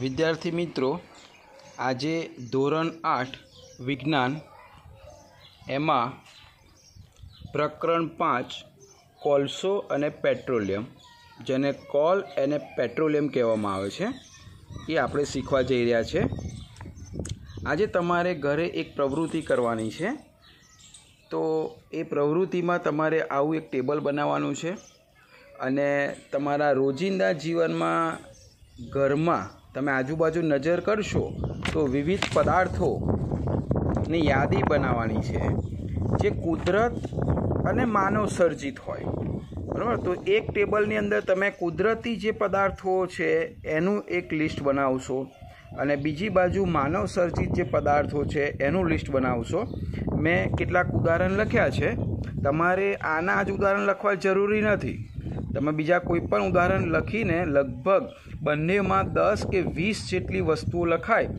વિદ્યાર્થી મિત્રો, આજે ધોરણ 8 વિજ્ઞાન એમાં પ્રકરણ 5 કોલસો અને પેટ્રોલિયમ, જેને કોલ અને પેટ્રોલિયમ કહેવામાં આવે છે, એ આપણે શીખવા જઈ રહ્યા છે. આજે તમારે ઘરે એક પ્રવૃત્તિ કરવાની છે. તો એ પ્રવૃત્તિમાં તમારે આવું એક ટેબલ બનાવવાનું છે અને તમારા રોજિંદા જીવનમાં ઘરમાં તમે આજુબાજુ નજર કરશો તો વિવિધ પદાર્થોની યાદી બનાવવાની છે જે કુદરત અને માનવ સર્જિત હોય. બરાબર? તો એક ટેબલની અંદર તમે કુદરતી જે પદાર્થો છે એનું એક લિસ્ટ બનાવશો અને બીજી બાજુ માનવ સર્જિત જે પદાર્થો છે એનું લિસ્ટ બનાવશો. મેં કેટલાક ઉદાહરણ લખ્યા છે. તમારે આના જ ઉદાહરણ લખવા જરૂરી નથી. તમે બીજા કોઈ પણ ઉદાહરણ લખીને લગભગ બંનેમાં 10 કે 20 જેટલી વસ્તુઓ લખાય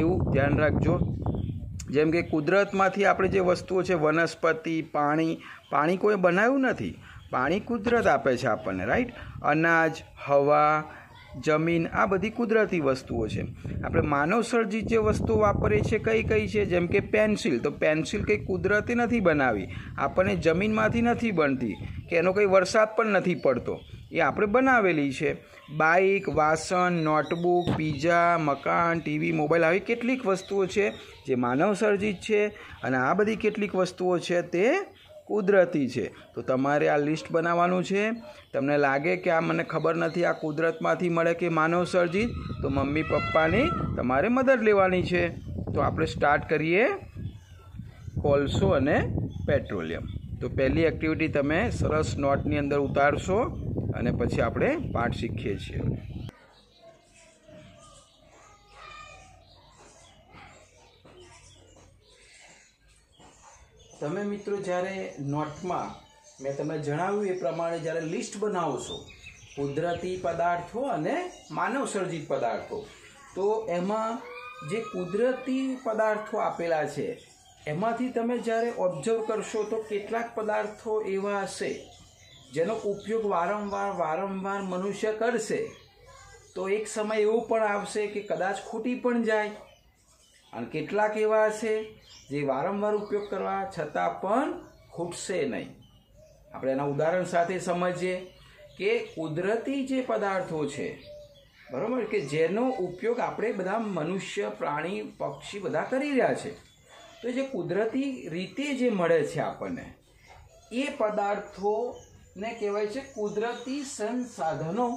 એવું ધ્યાન રાખજો. જેમ કે કુદરતમાંથી આપણે જે વસ્તુઓ છે, વનસ્પતિ, પાણી કોઈ બનાવ્યું નથી, પાણી કુદરત આપે છે આપણને, રાઈટ? અનાજ, હવા, જમીન, આ બધી કુદરતી વસ્તુઓ છે. આપણે માનવ સર્જિત જે વસ્તુઓ વાપરીએ છીએ કઈ છે? જેમ કે પેન્સિલ. તો પેન્સિલ કંઈ કુદરતે નથી બનાવી, આપણને જમીનમાંથી નથી બનતી કે એનો કંઈ વરસાદ પણ નથી પડતો, એ આપણે બનાવેલી છે. બાઇક, વાસણ, નોટબુક, પીઝા, મકાન, ટીવી, મોબાઈલ, આવી કેટલીક વસ્તુઓ છે જે માનવ સર્જિત છે અને આ બધી કેટલીક વસ્તુઓ છે તે કુદરતી છે. તો તમારે આ લિસ્ટ બનાવવાનું છે. તમને લાગે કે આ મને ખબર નથી, આ કુદરતમાંથી મળે કે માનવ સર્જિત, તો મમ્મી પપ્પાની તમારે મદદ લેવાની છે. તો આપણે સ્ટાર્ટ કરીએ કોલસો અને પેટ્રોલિયમ. તો પહેલી એક્ટિવિટી તમે સરસ નોટની અંદર ઉતારશો અને પછી આપણે પાઠ શીખીએ છીએ. તમે મિત્રો જ્યારે નોટમાં મેં તમને જણાવ્યું એ પ્રમાણે જ્યારે લિસ્ટ બનાવશો કુદરતી પદાર્થો અને માનવ સર્જિત પદાર્થો, તો એમાં જે કુદરતી પદાર્થો આપેલા છે એમાંથી તમે જ્યારે ઓબ્ઝર્વ કરશો તો કેટલાક પદાર્થો એવા હશે જેનો ઉપયોગ વારંવાર મનુષ્ય કરશે. તો એક સમય એવું પણ આવશે કે કદાચ ખૂટી પણ જાય, અને કેટલાક એવા હશે જે વારંવાર ઉપયોગ કરવા છતાં પણ ખૂટશે નહીં. આપણે એના ઉદાહરણ સાથે સમજીએ કે કુદરતી જે પદાર્થો છે, બરાબર, કે જેનો ઉપયોગ આપણે બધા મનુષ્ય, પ્રાણી, પક્ષી બધા કરી રહ્યા છે, તો જે કુદરતી રીતે જે મળે છે આપણને, એ પદાર્થોને કહેવાય છે કુદરતી સંસાધનો.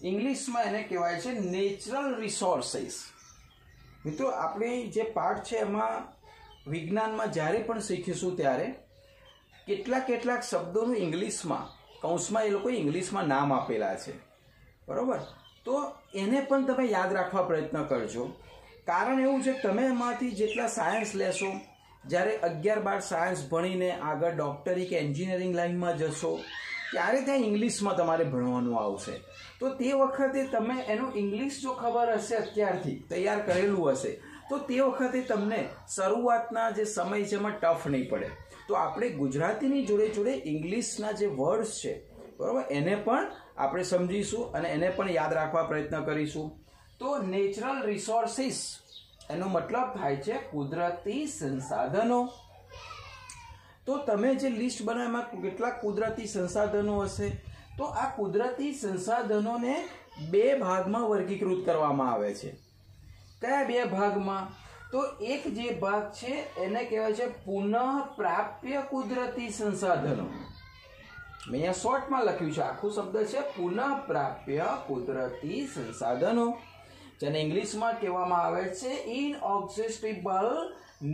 ઇંગ્લિશમાં એને કહેવાય છે નેચરલ રિસોર્સિસ. મિત્રો, આપણે જે પાઠ છે એમાં વિજ્ઞાનમાં જ્યારે પણ શીખીશું ત્યારે કેટલાક શબ્દોનું ઇંગ્લિશમાં, કૌંસમાં એ લોકોએ ઇંગ્લિશમાં નામ આપેલા છે, બરાબર? તો એને પણ તમે યાદ રાખવા પ્રયત્ન કરજો. કારણ એવું છે, તમે એમાંથી જેટલા સાયન્સ લેશો, જ્યારે 11-12 સાયન્સ ભણીને આગળ ડૉક્ટરી કે એન્જિનિયરિંગ લાઇનમાં જશો ત્યારે ત્યાં ઇંગ્લિશમાં તમારે ભણવાનું આવશે. તો તે વખતે તમે એનું ઇંગ્લિશ જો ખબર હશે, અત્યારથી તૈયાર કરેલું હશે, તો તે વખતે તમને શરૂઆતના જે સમય છે એમાં ટફ નહીં પડે. તો આપણે ગુજરાતીની જોડે ઇંગ્લિશના જે વર્ડ્સ છે, બરાબર, એને પણ આપણે સમજીશું અને એને પણ યાદ રાખવા પ્રયત્ન કરીશું. તો નેચરલ રિસોર્સિસ એનો મતલબ થાય છે કુદરતી સંસાધનો. તો તમે જે લિસ્ટ બનાવવામાં કેટલાક કુદરતી સંસાધનો હશે, તો આ કુદરતી સંસાધનોને 2 ભાગમાં વર્ગીકૃત કરવામાં આવે છે. કયા 2 ભાગમાં? તો એક જે ભાગ છે એને કહેવાય છે પુનઃપ્રાપ્ય કુદરતી સંસાધનો. મેં અહીંયા શોર્ટમાં લખ્યું છે, આખું શબ્દ છે પુનઃપ્રાપ્ય કુદરતી સંસાધનો, જેને ઇંગ્લિશમાં કહેવામાં આવે છે ઇનએક્ઝોસ્ટિબલ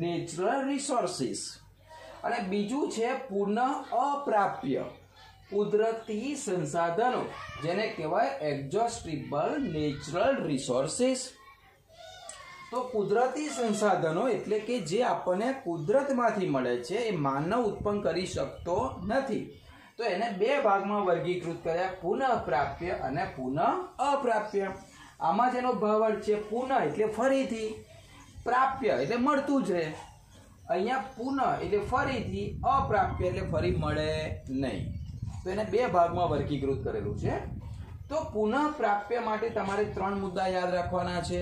નેચરલ રિસોર્સિસ. અને બીજું છે પુનઃ અપ્રાપ્ય કુદરતી સંસાધનો, જેને કહેવાય એક્ઝોસ્ટિબલ નેચરલ રિસોર્સિસ. તો કુદરતી સંસાધનો એટલે કે જે આપણને કુદરતમાંથી મળે છે, એ માનવ ઉત્પન્ન કરી શકતો નથી. તો એને 2 ભાગમાં વર્ગીકૃત કર્યા, પુનઃપ્રાપ્ય અને પુનઃ અપ્રાપ્ય. આમાં જેનો ભાવાર્થ છે પુનઃ એટલે ફરીથી, પ્રાપ્ય એટલે મળતું જ રહે. અહીંયા પુનઃ એટલે ફરીથી, અપ્રાપ્ય એટલે ફરી મળે નહીં. તો એને 2 ભાગમાં વર્ગીકૃત કરેલું છે. તો પુનઃ પ્રાપ્ય માટે તમારે 3 મુદ્દા યાદ રાખવાના છે.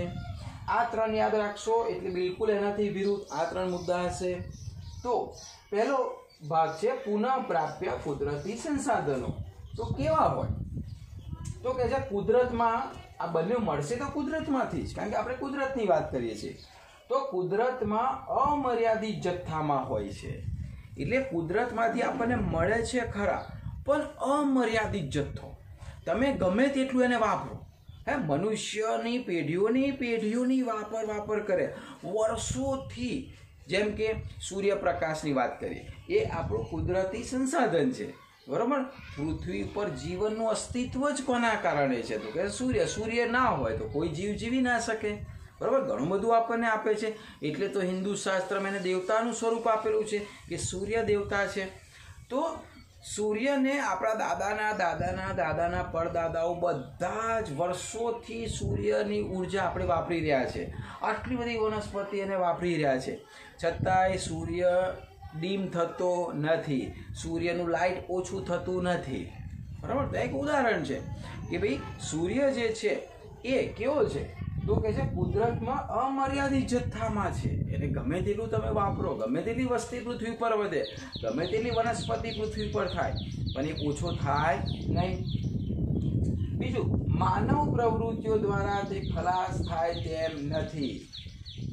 આ 3 યાદ રાખશો એટલે બિલકુલ એનાથી વિરુદ્ધ આ 3 મુદ્દા હશે. તો પહેલો ભાગ છે પુનઃ પ્રાપ્ય કુદરતી સંસાધનો. તો કેવા હોય? તો કે છે કુદરતમાં આ બંને મળશે તો કુદરતમાંથી જ, કારણ કે આપણે કુદરતની વાત કરીએ છીએ. તો કુદરતમાં અમર્યાદિત જથ્થામાં હોય છે. એટલે કુદરતમાંથી આપણને મળે છે ખરા, પણ અમર્યાદિત જથ્થો. તમે ગમે તેટલું એને વાપરો. મનુષ્યની પેઢીઓની વાપર કરે વર્ષોથી. જેમ કે સૂર્યપ્રકાશની વાત કરીએ, એ આપણું કુદરતી સંસાધન છે, બરોબર. પૃથ્વી પર જીવનનું અસ્તિત્વ જ કોના કારણે છે? તો કે સૂર્ય ના હોય તો કોઈ જીવ જીવી ના શકે, બરોબર. ઘણું બધું આપણને આપે છે. એટલે તો હિન્દુ શાસ્ત્રમાં એને દેવતાનું સ્વરૂપ આપેલું છે કે સૂર્ય દેવતા છે. તો સૂર્યને આપણા દાદાના પરદાદાઓ બધા જ વર્ષોથી સૂર્યની ઉર્જા આપણે વાપરી રહ્યા છે. આટલી બધી વનસ્પતિ એને વાપરી રહ્યા છે, છતાંય સૂર્ય ડીમ થતો નથી, સૂર્યનું લાઇટ ઓછું થતું નથી, બરાબર. તો એક ઉદાહરણ છે કે ભાઈ સૂર્ય જે છે એ કેવો છે? તો કે છે કુદરતમાં અમર્યાદિત જથ્થામાં છે. એને ગમે તેટલું તમે વાપરો, ગમે તેટલી વસ્તી પૃથ્વી પર વધે, ગમે તેટલી વનસ્પતિ પૃથ્વી પર થાય, પણ એ ઓછો થાય નહીં. બીજું, માનવ પ્રવૃત્તિઓ દ્વારા તે ખલાસ થાય તેમ નથી.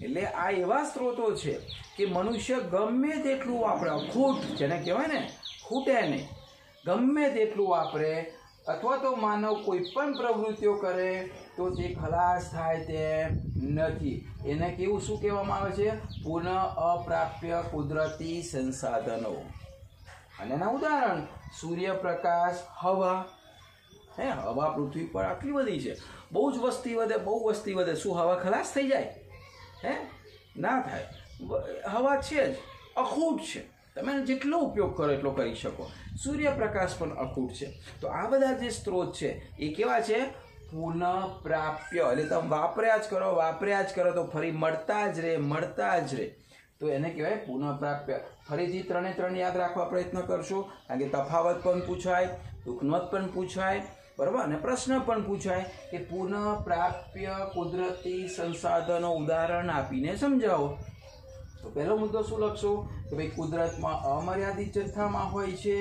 એટલે આ એવા સ્ત્રોતો છે કે મનુષ્ય ગમે તેટલું વાપરે, ખૂટ જેને કહેવાય ને, ખૂટે નહીં, ગમે તેટલું વાપરે અથવા તો માનવ કોઈ પણ પ્રવૃત્તિઓ કરે તો તે ખલાસ થાય તેમ નથી. એને કેવું શું કહેવામાં આવે છે? પુનઃ અપ્રાપ્ય કુદરતી સંસાધનો. અને એના ઉદાહરણ સૂર્યપ્રકાશ, હવા. હવા પૃથ્વી પર આટલી બધી છે, બહુ વસ્તી વધે, શું હવા ખલાસ થઈ જાય? ના થાય. હવા છે જ, અખૂટ છે, તમે જેટલો ઉપયોગ કરો એટલો કરી શકો. સૂર્યપ્રકાશ પણ અખૂટ છે. તો આ બધા જે સ્ત્રોત છે એ કેવા છે? પુનઃ પ્રાપ્ય. એટલે તમે વાપર્યા જ કરો તો ફરી મળતા જ રહે. તો એને કહેવાય પુનઃ પ્રાપ્ય. ફરીથી 3 યાદ રાખવા પ્રયત્ન કરશો, કારણ કે તફાવત પણ પૂછાય, ટૂંકનોટ પણ પૂછાય, બરાબર, અને પ્રશ્ન પણ પૂછાય કે પુનઃ પ્રાપ્ય કુદરતી સંસાધનો ઉદાહરણ આપીને સમજાવો. તો પહેલો મુદ્દો શું લખશો? કે ભાઈ કુદરતમાં અમર્યાદિત જથ્થામાં હોય છે.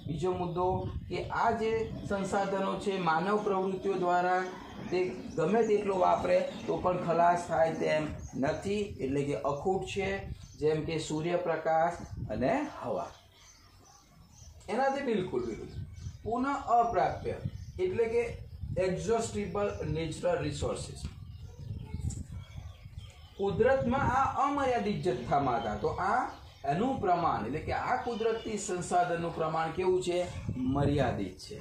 બીજો મુદ્દો કે આ જે સંસાધનો છે માનવ પ્રવૃત્તિઓ દ્વારા તે ગમે તેટલો વાપરે તો પણ ખલાસ થાય તેમ નથી, એટલે કે અખૂટ છે, જેમ કે સૂર્યપ્રકાશ અને હવા. એનાથી બિલકુલ વિરુદ્ધ પુનઃ અપ્રાપ્ય, એટલે કે એક્ઝોસ્ટિબલ નેચરલ રિસોર્સિસ. કુદરતમાં આ અમર્યાદિત જથ્થામાં હતા, તો આ એનું પ્રમાણ, એટલે કે આ કુદરતી સંસાધનનું પ્રમાણ કેવું છે? મર્યાદિત છે,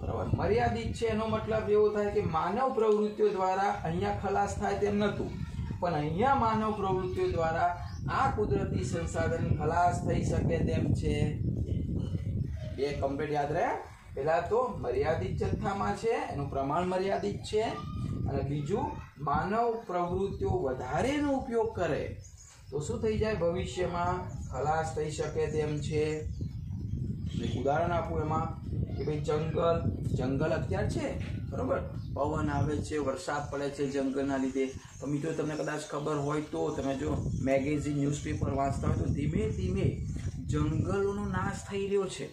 બરાબર. મર્યાદિત છે એનો મતલબ એવો થાય કે માનવ પ્રવૃત્તિઓ દ્વારા અહીંયા ખલાસ થાય તેમ નહોતું, પણ અહીંયા માનવ પ્રવૃત્તિઓ દ્વારા આ કુદરતી સંસાધન ખલાસ થઈ શકે તેમ છે. બે કમ્પ્લીટ યાદ રહે. પહેલા તો મર્યાદિત જથ્થામાં છે, એનું પ્રમાણ મર્યાદિત છે, અને બીજું માનવ પ્રવૃત્તિઓ વધારેનો ઉપયોગ કરે તો શું થઈ જાય? ભવિષ્યમાં ખલાસ થઈ શકે તેમ છે. એક ઉદાહરણ આપું એમાં કે ભાઈ જંગલ અત્યારે છે, બરોબર, પવન આવે છે, વરસાદ પડે છે જંગલના લીધે. તો મિત્રો તમને કદાચ ખબર હોય તો તમે જો મેગેઝિન, ન્યૂઝપેપર વાંચતા હોય તો ધીમે ધીમે જંગલોનો નાશ થઈ રહ્યો છે.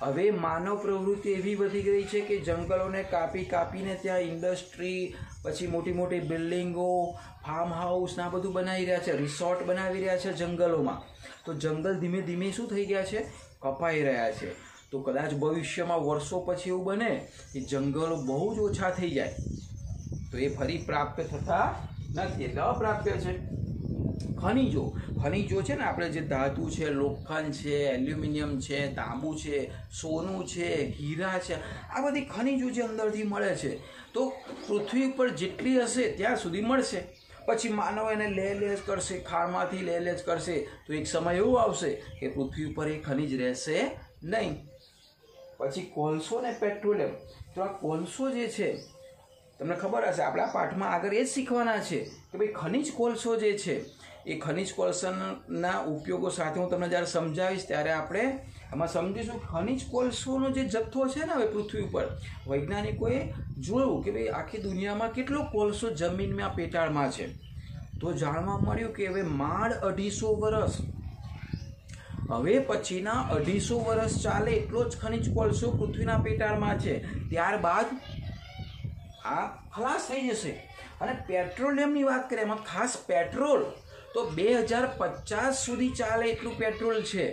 હવે માનવ પ્રવૃત્તિ એવી વધી ગઈ છે કે જંગલોને કાપીને ત્યાં ઇન્ડસ્ટ્રી, પછી મોટી બિલ્ડિંગો, ફાર્મ હાઉસ ના બધું બનાવી રહ્યા છે, રિસોર્ટ બનાવી રહ્યા છે જંગલોમાં. તો જંગલ ધીમે ધીમે શું થઈ ગયા છે? કપાઈ રહ્યા છે. તો કદાચ ભવિષ્યમાં વર્ષો પછી એવું બને કે જંગલો બહુ જ ઓછા થઈ જાય, તો એ ફરી પ્રાપ્ત થતા નથી, એટલે અપ્રાપ્ય છે. ખનિજો છે ને, આપણે જે ધાતુ છે, લોખંડ છે, એલ્યુમિનિયમ છે, તાંબુ છે, સોનું છે, હીરા છે, આ બધી ખનિજો જે અંદરથી મળે છે, તો પૃથ્વી પર જેટલી હશે ત્યાં સુધી મળશે. પછી માનવ એને લે કરશે, ખાણમાંથી લે કરશે, તો એક સમય એવો આવશે કે પૃથ્વી પર એ ખનિજ રહેશે નહીં. પછી કોલસો ને પેટ્રોલિયમ. તો આ કોલસો જે છે તમને ખબર હશે, આપણા પાઠમાં આગળ એ જ શીખવાના છે કે ભાઈ ખનિજ કોલસો જે છે એ ખનિજ કોલસાના ઉપયોગો સાથે હું તમને જ્યારે સમજાવીશ ત્યારે આપણે એમાં સમજીશું ખનિજ કોલસોનો જે જથ્થો છે ને હવે પૃથ્વી ઉપર વૈજ્ઞાનિકોએ જોયું કે ભાઈ આખી દુનિયામાં કેટલો કોલસો જમીનમાં પેટાળમાં છે. તો જાણવા મળ્યું કે હવે માંડ 250 વર્ષ હવે પછીના 250 વર્ષ ચાલે એટલો જ ખનિજ કોલસો પૃથ્વીના પેટાળમાં છે. ત્યારબાદ આ ખલાસ થઈ જશે. અને પેટ્રોલિયમની વાત કરીએ એમાં ખાસ પેટ્રોલ તો 2050 સુધી ચાલે એટલું પેટ્રોલ છે.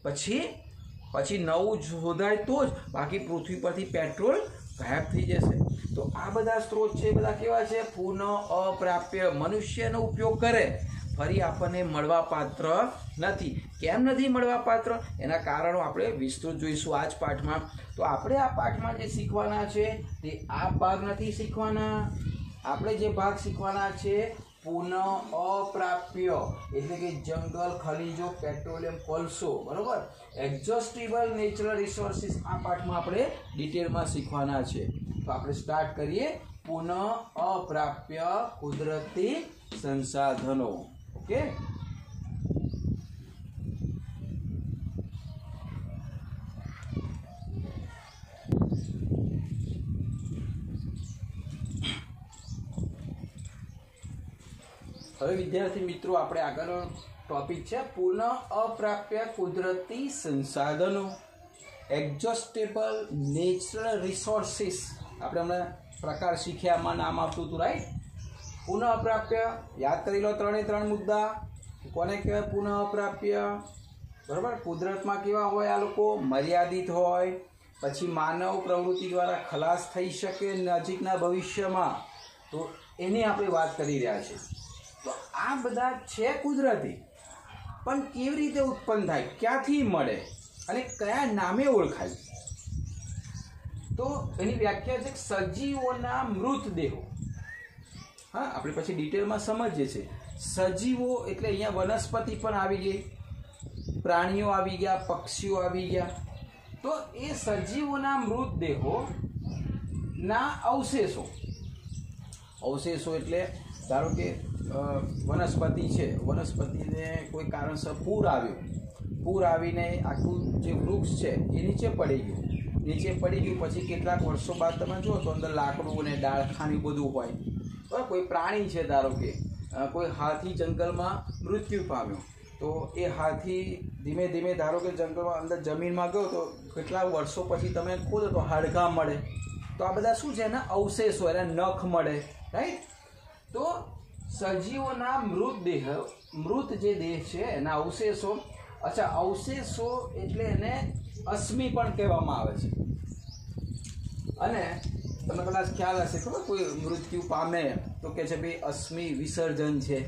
પછી નવું શોધાય તો જ, બાકી પૃથ્વી પરથી પેટ્રોલ ગાયબ થઈ જશે. તો આ બધા સ્ત્રોત છે એ બધા કેવા છે? પુનઃ અપ્રાપ્ય. મનુષ્યનો ઉપયોગ કરે ફરી આપણને મળવા પાત્ર નથી. કેમ નથી મળવા પાત્ર? એના કારણો આપણે વિસ્તૃત જોઈશું આ જ પાઠમાં. તો આપણે આ પાઠમાં જે શીખવાના છે તે આ ભાગ નથી શીખવાના. આપણે જે ભાગ શીખવાના છે પુનઃ અપ્રાપ્ય એટલે કે જંગલ, ખનિજો, પેટ્રોલિયમ, કોલસો, બરોબર, એક્ઝોસ્ટિબલ નેચરલ રિસોર્સિસ આ પાઠમાં આપણે ડિટેલમાં શીખવાના છે. તો આપણે સ્ટાર્ટ કરીએ. પુનઃ અપ્રાપ્ય કુદરતી સંસાધનો. ઓકે, હવે વિદ્યાર્થી મિત્રો આપણે આગળનો ટોપિક છે પુનઃ અપ્રાપ્ય કુદરતી સંસાધનો, એક્ઝોસ્ટેબલ નેચરલ રિસોર્સિસ. આપણે હમણાં પ્રકાર શીખ્યા, આમાં નામ આપતું હતું, રાઈટ? પુનઃ અપ્રાપ્ય યાદ કરી લો. 3 મુદ્દા. કોને કહેવાય પુનઃ અપ્રાપ્ય? બરાબર, કુદરતમાં કેવા હોય આ લોકો? મર્યાદિત હોય. પછી માનવ પ્રવૃત્તિ દ્વારા ખલાસ થઈ શકે નજીકના ભવિષ્યમાં, તો એની આપણે વાત કરી રહ્યા છીએ. તો આ બધા છે કુદરતી, પણ કેવી રીતે ઉત્પન્ન થાય, ક્યાંથી મળે અને કયા નામે ઓળખાય? તો એની વ્યાખ્યા છે સજીવોના મૃતદેહો. હા, આપણે પછી ડિટેલમાં સમજીએ છીએ. સજીવો એટલે અહીંયા વનસ્પતિ પણ આવી ગઈ, પ્રાણીઓ આવી ગયા, પક્ષીઓ આવી ગયા. તો એ સજીવોના મૃતદેહો ના અવશેષો એટલે ધારો કે વનસ્પતિ છે, વનસ્પતિને કોઈ કારણસર પૂર આવીને આખું જે વૃક્ષ છે એ નીચે પડી ગયું. પછી કેટલાક વર્ષો બાદ તમે જુઓ તો અંદર લાકડું અને ડાળખાની બધું હોય. બરાબર, કોઈ પ્રાણી છે, ધારો કે કોઈ હાથી જંગલમાં મૃત્યુ પામ્યો, તો એ હાથી ધીમે ધીમે ધારો કે જંગલમાં અંદર જમીનમાં ગયો, તો કેટલાક વર્ષો પછી તમે ખોદો તો હાડકાં મળે. તો આ બધા શું છે? એના અવશેષો, એના નખ મળે, રાઈટ? તો સજીવોના મૃત જે દેહ છે એના અવશેષો. અચ્છા, અવશેષો એટલે એને અશ્મિ પણ કહેવામાં આવે છે. અને તમને કદાચ ખ્યાલ હશે, ખબર, કોઈ મૃત્યુ પામે તો કે છે ભાઈ અશ્મિ વિસર્જન છે.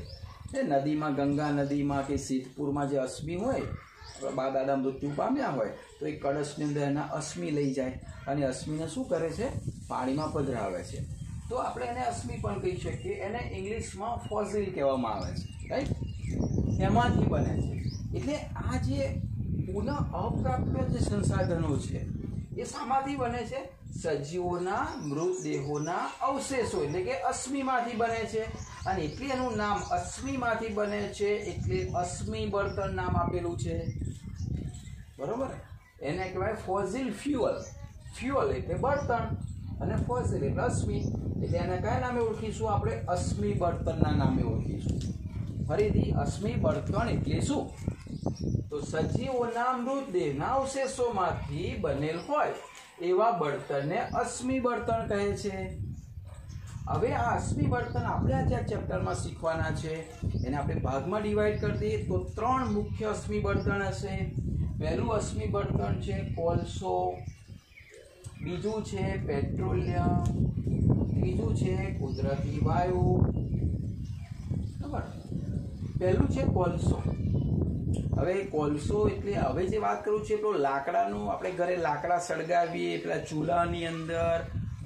એ નદીમાં, ગંગા નદીમાં કે સિદ્ધપુરમાં જે અશ્મિ હોય, બા દાદા મૃત્યુ પામ્યા હોય તો એ કળશની અંદર એના અશ્મિ લઈ જાય અને અશ્મિને શું કરે છે? પાણીમાં પધરાવે છે. તો આપણે એને અશ્મિ પણ કહી શકીએ. એને ઇંગ્લિશમાં ફોસિલ કહેવામાં આવે છે, રાઈટ? એમાંથી બને છે. એટલે આ જે પુનઃ અપ્રાપ્ય જે સંસાધનો છે એ શામાંથી બને છે? સજીવોના મૃતદેહોના અવશેષો એટલે કે અશ્મિમાંથી બને છે. અને એટલે એનું નામ અશ્મિમાંથી બને છે, એટલે અશ્મિ બળતણ નામ આપેલું છે. બરોબર, એને કહેવાય ફોસિલ ફ્યુઅલ એટલે બળતણ અને ફોસિલ એટલે અશ્મિ. એટલે એને કયા નામે ઓળખીશું? આપણે અશ્મિ બળતણના નામે ઓળખીશું. ફરીથી, અશ્મિ બળતણ એટલે શું? તો સજીવોના મૃતદેહના અવશેષોમાંથી બનેલ હોય એવા બળતણને અશ્મિ બળતણ કહે છે. હવે આ અશ્મિ બળતણ આપણે આ ચેપ્ટરમાં શીખવાના છે. એને આપણે ભાગમાં ડિવાઈડ કરી દઈએ તો 3 મુખ્ય અશ્મિ બળતણ હશે. પહેલું અશ્મિ બળતણ છે કોલસો, બીજું છે પેટ્રોલિયમ, ત્રીજું છે કુદરતી વાયુ. બરાબર, પહેલું છે કોલસો. હવે કોલસો એટલે હવે જે વાત કરું છું પેલો લાકડાનું, આપણે ઘરે લાકડા સળગાવીએ પેલા ચૂલાની અંદર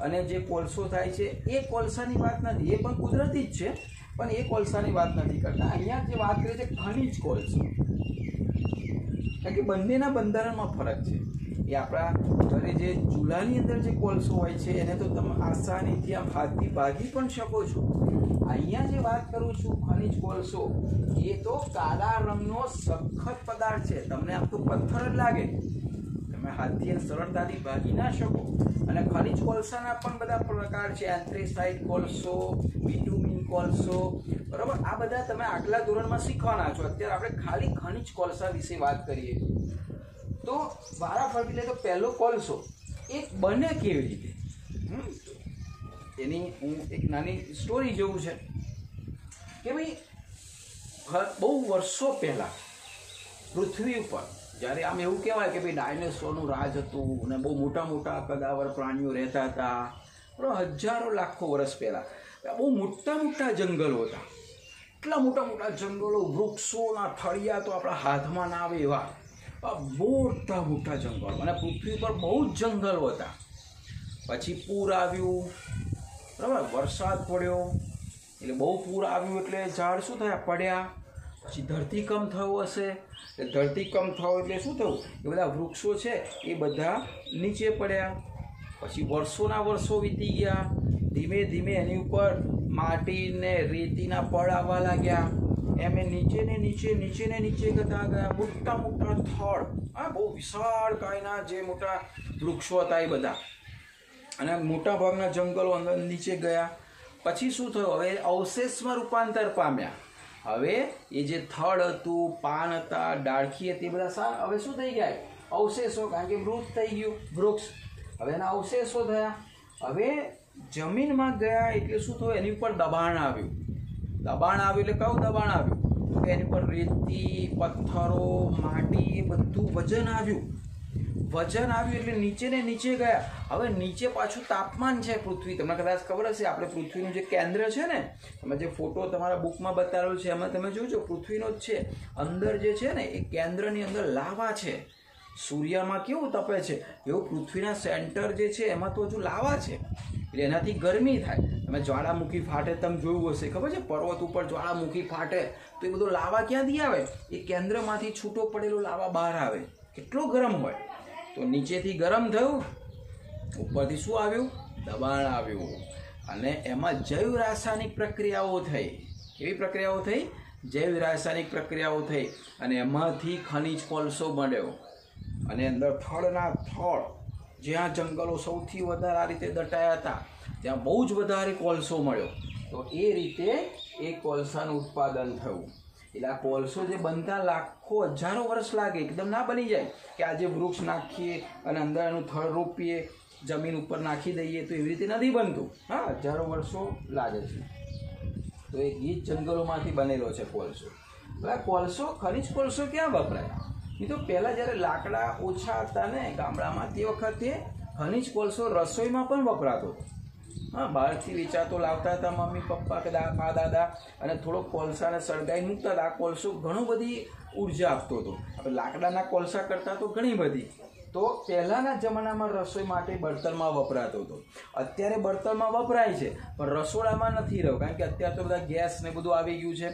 અને જે કોલસો થાય છે એ કોલસાની વાત નથી. એ પણ કુદરતી જ છે, પણ એ કોલસાની વાત નથી કરતા. અહીંયા જે વાત કરીએ છે ખનિજ કોલસો, કારણ કે બંનેના બંધારણમાં ફરક છે. એ આપણા ઘરે જે ચૂલાની અંદર જે કોલસો હોય છે એને તો તમે આસાનીથી આમ હાથથી ભાગી પણ શકો છો. અહીંયા જે વાત કરું છું ખનિજ કોલસો એ તો કાળા રંગનો સખત પદાર્થ છે. તમને આમ તો પથ્થર જ લાગે, તમે હાથથી સરળતાથી ભાગી ના શકો. અને ખનિજ કોલસાના પણ બધા પ્રકાર છે. એન્થ્રેસાઇટ કોલસો, બિટુમિન કોલસો, બરાબર. આ બધા તમે આગલા ધોરણમાં શીખવાના છો. અત્યારે આપણે ખાલી ખનિજ કોલસા વિશે વાત કરીએ. તો વારાફરતી લે તો પહેલો કોલસો એ બને કેવી રીતે, એની હું એક નાની સ્ટોરી જેવું છે કે ભાઈ બહુ વર્ષો પહેલાં પૃથ્વી ઉપર જ્યારે આમ એવું કહેવાય કે ભાઈ ડાયનોસોરનું રાજ હતું અને બહુ મોટા મોટા કદાવર પ્રાણીઓ રહેતા હતા. બરાબર, હજારો લાખો વર્ષ પહેલાં બહુ મોટા મોટા જંગલો હતા. એટલા મોટા મોટા જંગલો, વૃક્ષોના થળિયા તો આપણા હાથમાં ના આવે એવા મોટા મોટા જંગલો, અને પૃથ્વી પર બહુ જ જંગલો હતા. પછી પૂર આવ્યું, બરાબર, વરસાદ પડ્યો એટલે બહુ પૂર આવ્યું એટલે ઝાડ શું થયા, પડ્યા. પછી ધરતીકંપ થયો હશે, એટલે ધરતીકંપ થયો એટલે શું થયું, એ બધા વૃક્ષો છે એ બધા નીચે પડ્યા. પછી વર્ષોના વર્ષો વીતી ગયા, ધીમે ધીમે એની ઉપર માટીને રેતીના પડ આવવા લાગ્યા. એમ નીચે ને નીચે જતા ગયા. મોટા મોટા થડ, બહુ વિશાળ કાયના જે મોટા વૃક્ષો હતા એ બધા, અને મોટા ભાગના જંગલો અંદર નીચે ગયા. પછી શું થયું, હવે અવશેષમાં રૂપાંતર પામ્યા. હવે એ જે થડ હતું, પાન હતા, ડાળખી હતી, બધા હવે શું થઈ ગયા, અવશેષો. કારણ કે મૃત થઈ ગયું વૃક્ષ, હવે એના અવશેષો થયા. હવે જમીનમાં ગયા એટલે શું થયું, એની ઉપર દબાણ આવ્યું. દબાણ આવ્યું એટલે કયું દબાણ આવ્યું, તો કે એની પર રેતી, પથ્થરો, માટી, એ બધું વજન આવ્યું. વજન આવ્યું એટલે નીચે ને નીચે ગયા. હવે નીચે પાછું તાપમાન છે પૃથ્વી, તમને કદાચ ખબર હશે, આપણે પૃથ્વીનું જે કેન્દ્ર છે ને, તમે જે ફોટો તમારા બુકમાં બતાવેલો છે એમાં તમે જોજો પૃથ્વીનો જ છે. અંદર જે છે ને એ કેન્દ્રની અંદર લાવા છે. સૂર્યમાં કેવું તપે છે એવું પૃથ્વીના સેન્ટર જે છે એમાં તો હજુ લાવા છે, એટલે એનાથી ગરમી થાય. તમે જ્વાળામુખી ફાટે તમે જોયું હશે, ખબર છે, પર્વત ઉપર જ્વાળામુખી ફાટે તો એ બધો લાવા ક્યાંથી આવે, એ કેન્દ્રમાંથી છૂટો પડેલો લાવા બહાર આવે. કેટલો ગરમ હોય. તો નીચેથી ગરમ થયું, ઉપરથી શું આવ્યું, દબાણ આવ્યું, અને એમાં જૈવ રાસાયણિક પ્રક્રિયાઓ થઈ. કેવી પ્રક્રિયાઓ થઈ, જૈવ રાસાયણિક પ્રક્રિયાઓ થઈ, અને એમાંથી ખનિજ કોલસો મળ્યો. અને અંદર થડના થડ, જ્યાં જંગલો સૌથી વધારે આ રીતે દટાયા હતા ત્યાં બહુ જ વધારે કોલસો મળ્યો. તો એ રીતે એ કોલસાનું ઉત્પાદન થયું. એટલે આ કોલસો જે બનતા લાખો હજારો વર્ષ લાગે, એકદમ ના બની જાય કે આજે વૃક્ષ નાખીએ અને અંદર એનું થડ રોપીએ, જમીન ઉપર નાખી દઈએ, તો એવી રીતે નથી બનતું. હજારો વર્ષો લાગે છે. તો એ ગીચ જંગલોમાંથી બનેલો છે કોલસો. હવે કોલસો, ખનિજ કોલસો ક્યાં વપરાય, એ તો પહેલાં જ્યારે લાકડા ઓછા હતા ને ગામડામાં, તે વખતે ખનિજ કોલસો રસોઈમાં પણ વપરાતો હતો. બહારથી વેચાતો લાવતા હતા મમ્મી પપ્પા કે મા દાદા, અને થોડોક કોલસાને સળગાઈ મૂકતા હતા. આ કોલસો ઘણું બધી ઉર્જા આપતો હતો. આપણે લાકડાના કોલસા કરતા તો ઘણી બધી. તો પહેલાંના જમાનામાં રસોઈ માટે બળતણમાં વપરાતો હતો. અત્યારે બળતણમાં વપરાય છે પણ રસોડામાં નથી રહ્યો, કારણ કે અત્યારે તો બધા ગેસ ને બધું આવી ગયું છે.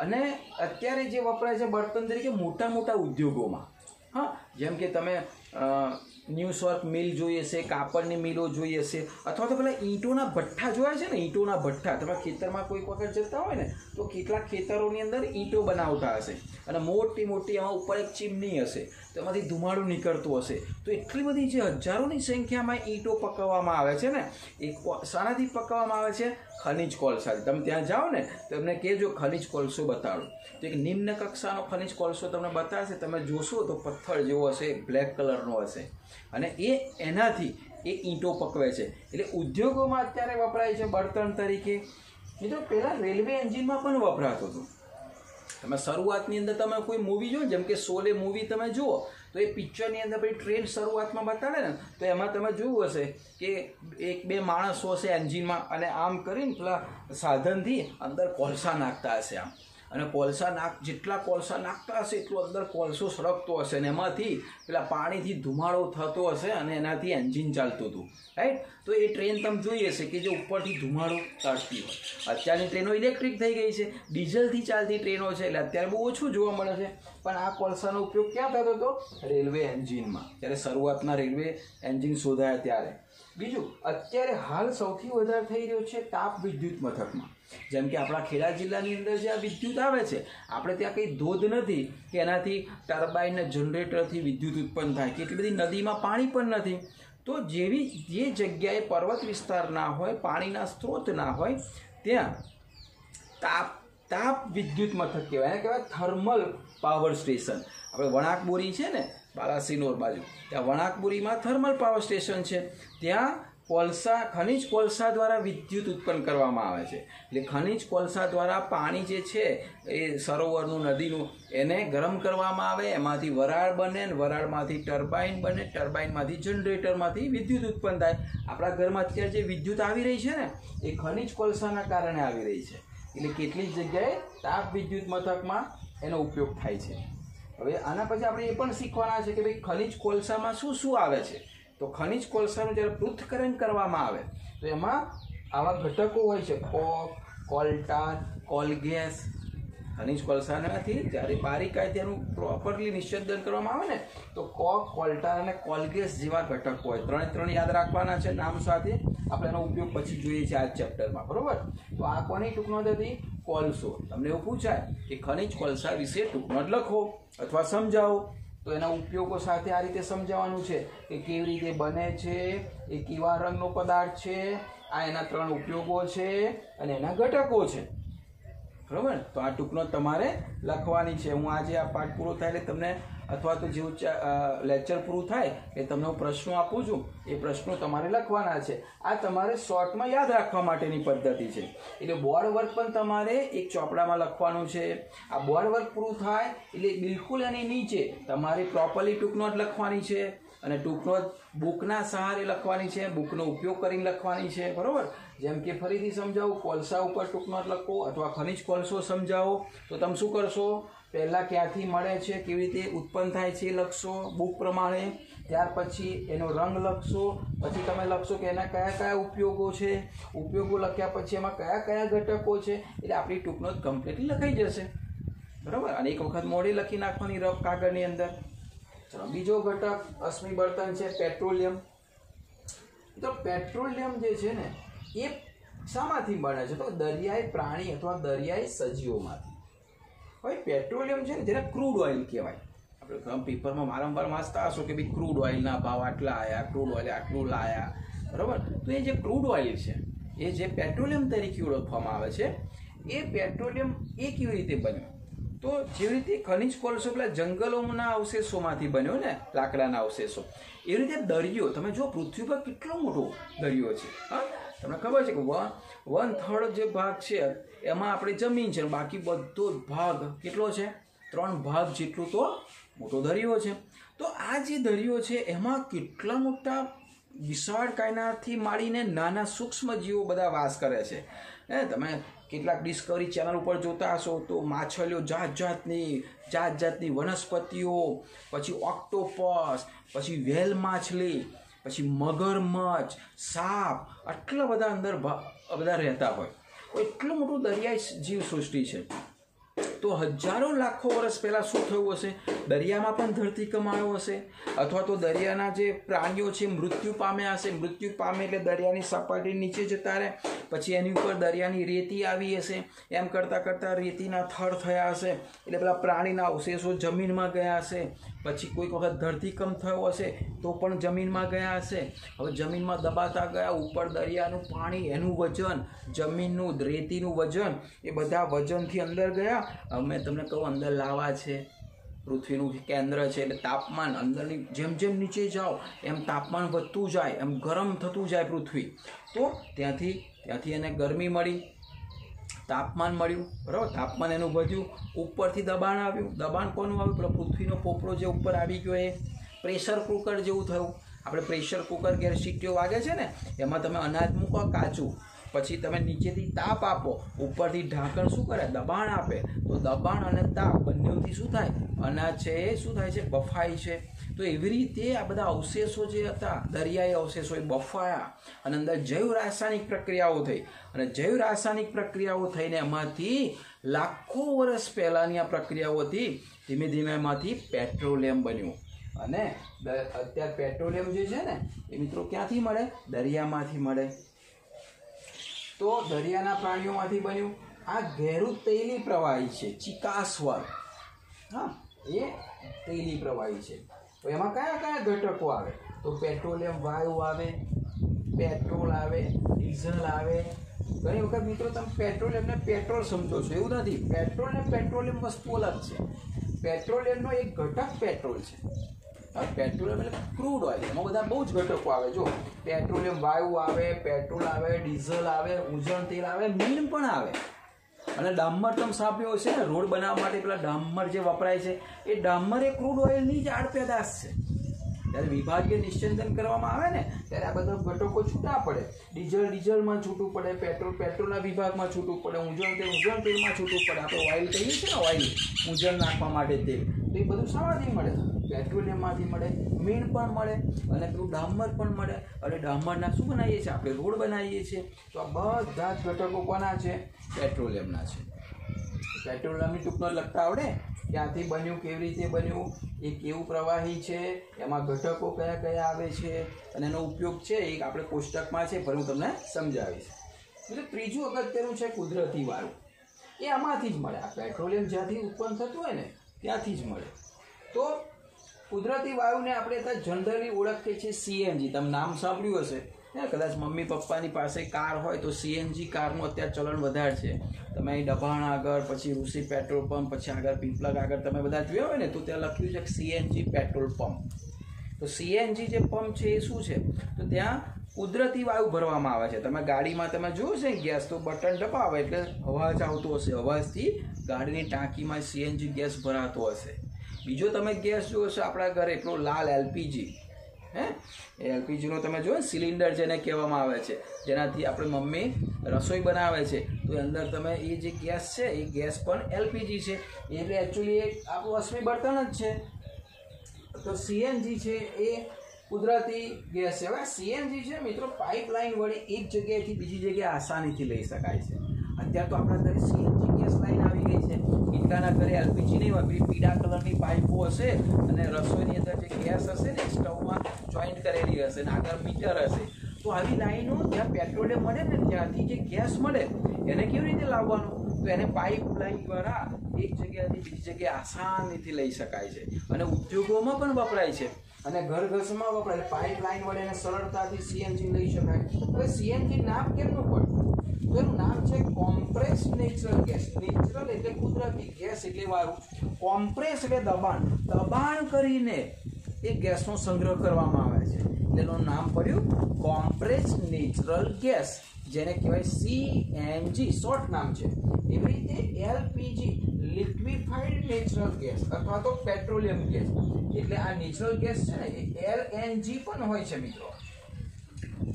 અને અત્યારે જે વપરાય છે બળતણ તરીકે મોટા મોટા ઉદ્યોગોમાં, જેમ કે તમે ન્યૂઝવર્ક મિલ જોઈ હશે, કાપડની મિલો જોઈ હશે, અથવા તો પેલા ઈંટોના ભઠ્ઠા જોયા છે ને, ઈંટોના ભઠ્ઠા. તમે ખેતરમાં કોઈક વખત જતા હોય ને તો કેટલાક ખેતરોની અંદર ઈંટો બનાવતા હશે, અને મોટી મોટી એમાં ઉપર એક ચીમની હશે, તો એમાંથી ધુમાડો નીકળતો હશે. તો એટલી બધી જે હજારોની સંખ્યામાં ઈંટો પકવવામાં આવે છે ને, એ શાનાથી પકવવામાં આવે છે, ખનિજ કોલસાથી. તમે ત્યાં જાઓ ને તો એમને કહેજો ખનિજ કોલસો બતાડો, તો એક નિમ્ન કક્ષાનો ખનિજ કોલસો તમને બતાવશે. તમે જોશો તો પથ્થર જેવો હશે, બ્લેક કલરનો હશે, અને એનાથી એ ઈંટો પકવે છે. એટલે ઉદ્યોગોમાં અત્યારે વપરાય છે બળતણ તરીકે. મિત્રો પહેલાં રેલવે એન્જિનમાં પણ વપરાતો હતો. તમે શરૂઆતની અંદર તમે કોઈ મૂવી જુઓ, જેમ કે શોલે મૂવી તમે જુઓ, તો એ પિક્ચરની અંદર પછી ટ્રેન શરૂઆતમાં બતાડે ને, તો એમાં તમે જોયું હશે કે એક બે માણસો હશે એન્જિનમાં, અને આમ કરીને પેલા સાધનથી અંદર કોલસા નાખતા હશે આમ, અને જેટલા કોલસા નાખતા હશે એટલું અંદર કોલસો સળગતો હશે, અને એમાંથી પેલા પાણીથી ધુમાડો થતો હશે, અને એનાથી એન્જિન ચાલતું હતું. રાઈટ. તો એ ટ્રેન તમે જોઈ હશે કે જે ઉપરથી ધુમાડો કાઢતી હોય. અત્યારની ટ્રેનો ઇલેક્ટ્રિક થઈ ગઈ છે, ડીઝલથી ચાલતી ટ્રેનો છે, એટલે અત્યારે બહુ ઓછું જોવા મળે છે. પણ આ કોલસાનો ઉપયોગ ક્યાં થતો હતો, રેલવે એન્જિનમાં. જ્યારે શરૂઆતના રેલવે એન્જિન શોધાયા ત્યારે. બીજું અત્યારે હાલ સૌથી વધારે થઈ રહ્યો છે તાપ વિદ્યુત મથકમાં. જેમ કે આપણા ખેડા જિલ્લાની અંદર જે આ વિદ્યુત આવે છે, આપણે ત્યાં કંઈ ધોધ નથી કે એનાથી ટર્બાઇન ને જનરેટરથી વિદ્યુત ઉત્પન્ન થાય, કે એટલી બધી નદીમાં પાણી પણ નથી. તો જે જગ્યાએ પર્વત વિસ્તાર ના હોય, પાણીના સ્ત્રોત ના હોય, ત્યાં તાપ વિદ્યુત મથક કહેવાય. એને કહેવાય થર્મલ પાવર સ્ટેશન. આપણે વણાકબોરી છે ને બાલાસિનોર બાજુ, ત્યાં વણાકબોરીમાં થર્મલ પાવર સ્ટેશન છે. ત્યાં ખનિજ કોલસા દ્વારા વિદ્યુત ઉત્પન્ન કરવામાં આવે છે. એટલે ખનિજ કોલસા દ્વારા પાણી જે છે એ સરોવરનું, નદીનું, એને ગરમ કરવામાં આવે, એમાંથી વરાળ બને, વરાળમાંથી ટર્બાઇન બને, ટર્બાઇનમાંથી જનરેટરમાંથી વિદ્યુત ઉત્પન્ન થાય. આપણા ઘરમાં અત્યારે જે વિદ્યુત આવી રહી છે ને, એ ખનિજ કોલસાના કારણે આવી રહી છે. એટલે કેટલીક જગ્યાએ તાપ વિદ્યુત મથકમાં એનો ઉપયોગ થાય છે. હવે આના પછી આપણે એ પણ શીખવાના છે કે ભાઈ ખનિજ કોલસામાં શું શું આવે છે. તો ખનિજ કોલસાનું જ્યારે પૃથ્થકરણ કરવામાં આવે તો એમાં આવા ઘટકો હોય છે: કોક, કોલ્ટાર, કોલગેસ. ખનિજ કોલસામાંથી જ્યારે બારીકાઈ તેનું પ્રોપરલી નિષેધન કરવામાં આવે ને, તો કોક, કોલ્ટાર અને કોલગેસ જેવા ઘટકો હોય. ત્રણે યાદ રાખવાના છે નામ સાથે. આપણે એનો ઉપયોગ પછી જોઈએ છીએ આ ચેપ્ટરમાં, બરોબર. તો આ કોની ટૂંકનોંધ હતી? કોલસો. તમને એવું પૂછાય કે ખનિજ કોલસા વિશે ટૂંકનોંધ લખો અથવા સમજાવો, તો એના ઉપયોગો સાથે આ રીતે સમજાવવાનું છે કે કેવી રીતે બને છે, એ કેવા રંગનો પદાર્થ છે, આ એના 3 ઉપયોગો છે અને એના ઘટકો છે, બરાબર. તો આ ટૂંકનોંધ તમારે લખવાની છે. હું આજે આ પાઠ પૂરો થાય એટલે તમને, અથવા તો જેવું લેક્ચર પૂરું થાય એ તમને હું પ્રશ્નો આપું છું, એ પ્રશ્નો તમારે લખવાના છે. આ તમારે શોર્ટમાં યાદ રાખવા માટેની પદ્ધતિ છે. એટલે બોર્ડ વર્ક પણ તમારે એક ચોપડામાં લખવાનું છે. આ બોર્ડ વર્ક પૂરું થાય એટલે બિલકુલ એની નીચે તમારે પ્રોપરલી ટૂંકનોંધ લખવાની છે, અને ટૂંકનોંધ બુકના સહારે લખવાની છે, બુકનો ઉપયોગ કરીને લખવાની છે, બરાબર. જેમ કે ફરીથી સમજાવું, કોલસા ઉપર ટૂંકનોંધ લખો અથવા ખનિજ કોલસો સમજાવો તો તમે શું કરશો? પહેલાં ક્યાંથી મળે છે, કેવી રીતે ઉત્પન્ન થાય છે એ લખશો બુક પ્રમાણે. ત્યાર પછી એનો રંગ લખશો. પછી તમે લખશો કે એના કયા કયા ઉપયોગો છે. ઉપયોગો લખ્યા પછી એમાં કયા કયા ઘટકો છે. એટલે આપણી ટૂંકનોંધ કમ્પ્લીટલી લખાઈ જશે, બરાબર. અને એક વખત મોઢે લખી નાખવાની રફ કાગળની અંદર. ચલો, બીજો ઘટક અશ્મિ બળતણ છે પેટ્રોલિયમ. તો પેટ્રોલિયમ જે છે ને એ શામાંથી બને છે? તો દરિયાઈ પ્રાણી અથવા દરિયાઈ સજીવોમાંથી. હવે પેટ્રોલિયમ છે ને જેને ક્રૂડ ઓઇલ કહેવાય. આપણે પેપરમાં વારંવાર વાંચતા હશો કે ભાઈ ક્રૂડ ઓઇલના ભાવ આટલા આવ્યા, ક્રૂડ ઓઇલ આટલું લાયા, બરાબર. તો એ જે ક્રૂડ ઓઇલ છે, એ જે પેટ્રોલિયમ તરીકે ઓળખવામાં આવે છે, એ પેટ્રોલિયમ એ કેવી રીતે બન્યું? તો જેવી રીતે ખનિજ કોલસો પેલા જંગલોના અવશેષોમાંથી બન્યો ને, લાકડાના અવશેષો, એવી રીતે દરિયો, તમે જો પૃથ્વી પર કેટલો મોટો દરિયો છે. હા, તમને ખબર છે કે 1/3 જે ભાગ છે એમાં આપણે જમીન છે, બાકી બધો ભાગ કેટલો છે? 3 ભાગ જેટલું તો મોટો દરિયો છે. તો આ જે દરિયો છે એમાં કેટલા મોટા વિશાળ કાયનાથી માંડીને નાના સૂક્ષ્મ જીવો બધા વાસ કરે છે. તમે કેટલાક ડિસ્કવરી ચેનલ ઉપર જોતા હશો તો માછલીઓ, જાત જાતની વનસ્પતિઓ, પછી ઓક્ટોપસ, પછી વેલ માછલી, પછી મગરમચ્છ, સાપ, આટલા બધા અંદર બધા રહેતા હોય. એટલું મોટું દરિયાઈ જીવસૃષ્ટિ છે. તો હજારો લાખો વર્ષ પહેલાં શું થયું હશે? દરિયામાં પણ ધરતીકંપ આવ્યો હશે, અથવા તો દરિયાના જે પ્રાણીઓ છે મૃત્યુ પામ્યા હશે. મૃત્યુ પામે એટલે દરિયાની સપાટી નીચે જતા રહે, પછી એની ઉપર દરિયાની રેતી આવી હશે. એમ કરતાં કરતાં રેતીના થર થયા હશે, એટલે પેલા પ્રાણીના અવશેષો જમીનમાં ગયા હશે. પછી કોઈક વખત ધરતીકંપ થયો હશે તો પણ જમીનમાં ગયા હશે. હવે જમીનમાં દબાતા ગયા, ઉપર દરિયાનું પાણી, એનું વજન, જમીનનું રેતીનું વજન, એ બધા વજનથી અંદર ગયા. મેં તમને કહું, અંદર લાવા છે, પૃથ્વીનું કેન્દ્ર છે, એટલે તાપમાન અંદરની જેમ જેમ નીચે જાઓ એમ તાપમાન વધતું જાય, એમ ગરમ થતું જાય પૃથ્વી. તો ત્યાંથી એને ગરમી મળી, તાપમાન મળ્યું, બરાબર. તાપમાન એનું વધ્યું, ઉપરથી દબાણ આવ્યું. દબાણ કોનું આવ્યું? પેલો પૃથ્વીનો પોપડો જે ઉપર આવી ગયો એ પ્રેશર કુકર જેવું થયું. આપણે પ્રેશર કુકર ઘેર સીટીઓ વાગે છે ને, એમાં તમે અનાજ મૂકો કાચું, પછી તમે નીચેથી તાપ આપો, ઉપરથી ઢાંકણ શું કરે? દબાણ આપે. તો દબાણ અને તાપ બંનેથી શું થાય? અનાજ છે એ શું થાય છે? બફાય છે. તો એવી રીતે આ બધા અવશેષો જે હતા, દરિયાઈ અવશેષો, એ બફાયા અને અંદર જૈવ રાસાયણિક પ્રક્રિયાઓ થઈ. અને જૈવ રાસાયણિક પ્રક્રિયાઓ થઈને એમાંથી લાખો વર્ષ પહેલાંની આ પ્રક્રિયાઓથી ધીમે ધીમે એમાંથી પેટ્રોલિયમ બન્યું. અને અત્યારે પેટ્રોલિયમ જે છે ને એ મિત્રો ક્યાંથી મળે? દરિયામાંથી મળે. તો દરિયાના પ્રાણીઓમાંથી બન્યું. આ ઘેરું તૈલી પ્રવાહી છે, ચિકાસવાળું. હા, એ તૈલી પ્રવાહી છે. તો એમાં કયા કયા ઘટકો આવે? તો પેટ્રોલિયમ વાયુ આવે, પેટ્રોલ આવે, ડીઝલ આવે. ઘણી વખત મિત્રો તમે પેટ્રોલિયમને પેટ્રોલ સમજો છો, એવું નથી. પેટ્રોલ ને પેટ્રોલિયમ વસ્તુ અલગ છે. પેટ્રોલિયમનો એક ઘટક પેટ્રોલ છે. પેટ્રોલિયમ એટલે ક્રૂડ ઓઇલ. એમાં બધા બહુ જ ઘટકો આવે. જો પેટ્રોલિયમ વાયુ આવે, પેટ્રોલ આવે, ડીઝલ આવે, ઉજણ તેલ આવે, મીણ પણ આવે. અને ડામર તમે સાંભળ્યો છે ને, રોડ બનાવવા માટે પેલા ડામર જે વપરાય છે, એ ડામર એ ક્રૂડ ઓઇલની જ આડપેદાશ છે. જ્યારે વિભાગીય નિશ્ચંદન કરવામાં આવે ને ત્યારે આ બધા ઘટકો છૂટા પડે. ડીઝલમાં છૂટું પડે, પેટ્રોલના વિભાગમાં છૂટું પડે, ઉજણ તેલમાં છૂટું પડે. આપણે ઓઇલ કહીએ છીએ ને, ઓઇલ ઉજણ નાખવા માટે તેલ, તો એ બધું શામાંથી મળે? પેટ્રોલિયમમાંથી મળે. મીણ પણ મળે અને પેલું ડામર પણ મળે. અને ડામરના શું બનાવીએ છીએ? આપણે રોડ બનાવીએ છીએ. તો આ બધા જ ઘટકો કોના છે? પેટ્રોલિયમના છે. પેટ્રોલિયમની ટૂંકનો લખતા આવડે? ક્યાંથી બન્યું, કેવી રીતે બન્યું, એ કેવું પ્રવાહી છે, એમાં ઘટકો કયા કયા આવે છે અને એનો ઉપયોગ છે એ આપણે કોષ્ટકમાં છે, પણ હું તમને સમજાવીશ. એટલે ત્રીજું અગત્યનું છે કુદરતી વાયુ. એ આમાંથી જ મળે. આ પેટ્રોલિયમ જ્યાંથી ઉત્પન્ન થતું હોય ને ત્યાંથી જ મળે. તો કુદરતી વાયુને આપણે જનરલી ઓળખીએ છીએ સીએનજી. તમે નામ સાંભળ્યું હશે. કદાચ મમ્મી પપ્પાની પાસે કાર હોય તો સીએનજી કારનું અત્યારે ચલણ વધારે છે. તમે અહીં દબાણ આગળ, પછી ઋષિ પેટ્રોલ પંપ, પછી આગળ પિંપલક આગળ તમે બધા જોયા હોય ને તો ત્યાં લખ્યું છે સીએનજી પેટ્રોલ પંપ. તો સીએનજી જે પંપ છે એ શું છે? તો ત્યાં કુદરતી વાયુ ભરવામાં આવે છે. તમે ગાડીમાં તમે જોયું છે ગેસ, તો બટન દબાવે એટલે અવાજ આવતો હશે. અવાજથી ગાડીની ટાંકીમાં સીએનજી ગેસ ભરાતો હશે. બીજો તમે ગેસ જોયો છે આપણા ઘરે પેલો લાલ એલપીજી. એલપીજીનો તમે જોયો સિલિન્ડર જેને કહેવામાં આવે છે, જેનાથી આપણે મમ્મી રસોઈ બનાવે છે. તો અંદર તમે એ જે ગેસ છે એ ગેસ પણ એલપીજી છે. એટલે એકચ્યુઅલી એ આપણું અશ્મિ બળતણ જ છે. તો સીએનજી છે એ કુદરતી ગેસ છે. હવે સીએનજી છે મિત્રો પાઇપલાઇન વડે એક જગ્યાએથી બીજી જગ્યાએ આસાનીથી લઈ શકાય છે. અત્યારે તો આપણા ઘરે સીએનજી ગેસ લાઈન આવી ગઈ છે. કેટલાના ઘરે એલપીજી નહીં હોય, પીળા કલરની પાઇપો હશે અને રસોઈની અંદર જે ગેસ હશે ને સ્ટવમાં જોઈન્ટ કરેલી હશે ને આગળ મીટર હશે. તો આવી લાઈનો જ્યાં પેટ્રોલિયમ મળે ને ત્યાંથી જે ગેસ મળે એને કેવી રીતે લાવવાનું? તો એને પાઇપલાઇન દ્વારા એક જગ્યાએથી બીજી જગ્યાએ આસાનીથી લઈ શકાય છે. અને ઉદ્યોગોમાં પણ વપરાય છે અને ઘરઘસમાં વપરાય. પાઇપલાઇન વડે એને સરળતાથી સીએનજી લઈ શકાય. હવે સીએનજી નામ કેમનું પડ્યું? તો એનું નામ છે કોમ્પ્રેસ નેચરલ ગેસ. નેચરલ એટલે કુદરતી, ગેસ એટલે વાયુ. કોમ્પ્રેસ એટલે દબાણ કરીને એ ગેસનો સંગ્રહ કરવામાં આવે છે. એનું નામ પડ્યું કોમ્પ્રેસ નેચરલ ગેસ, જેને કહેવાય સીએનજી, શોર્ટ નામ છે. એવી રીતે એલપીજી લિક્વિફાઈડ નેચરલ ગેસ અથવા તો પેટ્રોલિયમ ગેસ. એટલે આ નેચરલ ગેસ છે ને એ એલએનજી પણ હોય છે મિત્રો,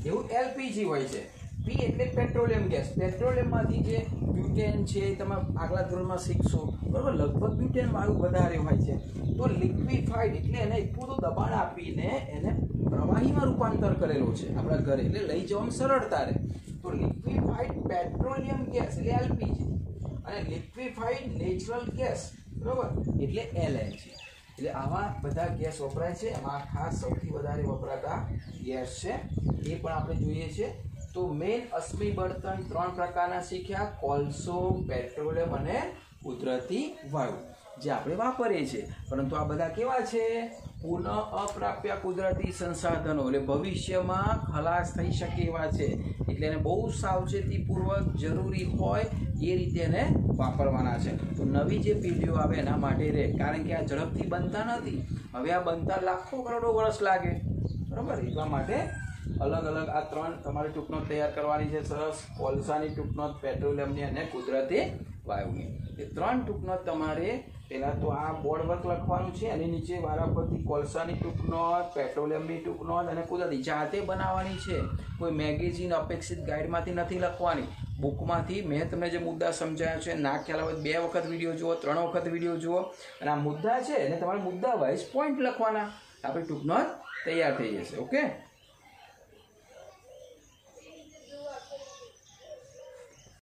એવું એલપીજી હોય છે. પી એટલે પેટ્રોલિયમ ગેસ. પેટ્રોલિયમમાંથી જે બ્યુટેન છે એ તમે આગલા ધોરણમાં શીખશો, બરાબર. લગભગ બ્યુટેન વાયુ વધારે હોય છે. તો લિક્વિફાઈડ એટલે એને એટલું બધું દબાણ આપીને એને પ્રવાહીમાં રૂપાંતર કરેલું છે આપણા ઘરે, એટલે લઈ જવામાં સરળતા રહે. તો લિક્વિફાઈડ પેટ્રોલિયમ ગેસ એટલે એલપીજી અને લિક્વિફાઈડ નેચરલ ગેસ, બરાબર, એટલે એલએનજી. એટલે આવા બધા ગેસ વપરાય છે. એમાં ખાસ સૌથી વધારે વપરાતા ગેસ છે એ પણ આપણે જોઈએ છીએ. તો મેઇન અશ્મિ બળતણ 3 પ્રકારના શીખ્યા: કોલસો, પેટ્રોલિયમ અને કુદરતી વાયુ, જે આપણે વાપરીએ છીએ. પરંતુ આ બધા કેવા છે? પુનઃ અપ્રાપ્ય કુદરતી સંસાધનો, એટલે ભવિષ્યમાં ખલાસ થઈ શકે એવા છે. એટલે એને બહુ સાવચેતીપૂર્વક જરૂરી હોય એ રીતે એને વાપરવાના છે. તો નવી જે પેઢીઓ આવે એના માટે રહે, કારણ કે આ ઝડપથી બનતા નથી. હવે આ બનતા લાખો કરોડો વર્ષ લાગે, બરાબર. એટલા માટે અલગ અલગ આ 3 તમારે ટૂંકનોટ તૈયાર કરવાની છે. સરસ. કોલસાની ટૂંકનોટ, પેટ્રોલિયમની અને કુદરતી વાયુની. એ 3 ટૂંકનોટ તમારે પહેલાં તો આ બોર્ડ વર્ક લખવાનું છે. અને નીચે વારાફરતી કોલસાની ટૂંકનોટ, પેટ્રોલિયમની ટૂંકનોટ અને કુદરતી જાતે બનાવવાની છે. કોઈ મેગેઝિન અપેક્ષિત ગાઈડમાંથી નથી લખવાની, બુકમાંથી. મેં તમને જે મુદ્દા સમજાવ્યા છે, ના ખ્યાલ આવે 2 વખત વિડીયો જુઓ, 3 વખત વિડીયો જુઓ. અને આ મુદ્દા છે એને તમારે મુદ્દા વાઇઝ પોઈન્ટ લખવાના. આપણી ટૂંકનોટ તૈયાર થઈ જશે. ઓકે.